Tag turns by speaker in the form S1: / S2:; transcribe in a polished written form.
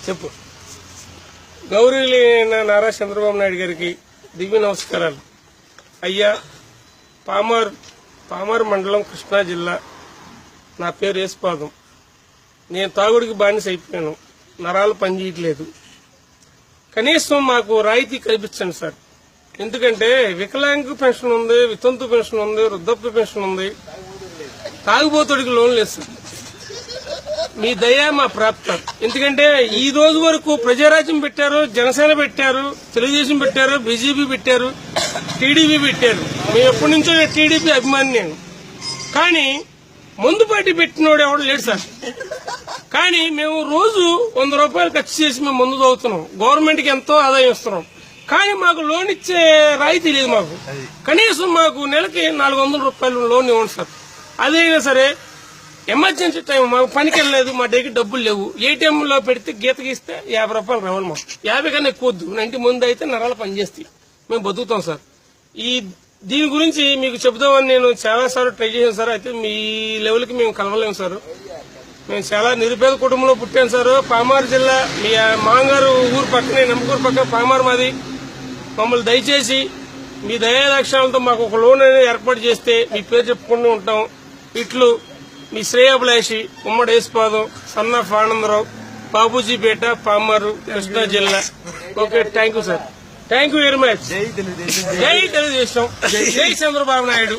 S1: చెప్పు. గౌరవనీయులైన నారా చంద్రబాబు నాయుడు గారికి దివ్య నమస్కారాలు. అయ్యా, పామర్ మండలం, కృష్ణా జిల్లా. నా పేరు యేసుపాదం. నేను తాగుడికి బానిస అయిపోయాను. నరాలు పనిచేయట్లేదు. కనీసం మాకు రాయితీ కల్పించండి సార్. ఎందుకంటే వికలాంగ పెన్షన్ ఉంది, వితంతు పెన్షన్ ఉంది, వృద్ధాప్య పెన్షన్ ఉంది. తాగుబోతుడికి లోన్ లేదు సార్. మీ దయ మా ప్రాప్తం. ఎందుకంటే ఈ రోజు వరకు ప్రజారాజ్యం పెట్టారు, జనసేన పెట్టారు, తెలుగుదేశం పెట్టారు, బీజేపీ పెట్టారు, టీడీపీ పెట్టారు. మేము ఎప్పటి నుంచో టీడీపీ అభిమాని నేను. కానీ ముందు పార్టీ పెట్టినోడు ఎవడు లేడు సార్. కానీ మేము రోజు 100 రూపాయలు ఖర్చు చేసి మేము ముందు చదువుతున్నాం. గవర్నమెంట్ కి ఎంతో ఆదాయం ఇస్తున్నాం. కానీ మాకు లోన్ ఇచ్చే రాయితీ లేదు. మాకు కనీసం మాకు నెలకి 400 రూపాయలు లోన్ ఇవ్వండి సార్. అదైనా సరే ఎమర్జెన్సీ టైం, మాకు పనికి వెళ్ళలేదు, మా దగ్గర డబ్బులు లేవు. ఏటీఎం లో పెడితే గీత గీస్తే 50 రూపాయలు రావాలి. మాకు 50 కన్నా ఎక్కువ వద్దు. 90 ముందు అయితే నరాలు పనిచేస్తాయి, మేము బతుకుతాం సార్. దీని గురించి మీకు చెబుదామని నేను చాలా సార్లు ట్రై చేశాను సార్. అయితే మీ లెవెల్కి మేము కలవలేము సార్. మేము చాలా నిరుపేద కుటుంబంలో పుట్టాను సార్. పామారు జిల్లా, మీ మాంగారు ఊరు పక్కనే, నమ్మకూరు పక్కన పామారు మాది. మమ్మల్ని దయచేసి మీ దయాలక్షణాలతో మాకు ఒక లోన్ అనేది ఏర్పాటు చేస్తే మీ పేరు చెప్పుకుంటూ ఉంటాం. ఇట్లు మీ శ్రేయాభిలాషి, ఉమ్మడి యేసుపాదం, సన్నాఫ్ ఆనందరావు, బాబూజీపేట, పామారు, కృష్ణా జిల్లా. Okay, thank you sir. Thank you very much. జై తెలుగుదేశం, జై చంద్రబాబు నాయుడు.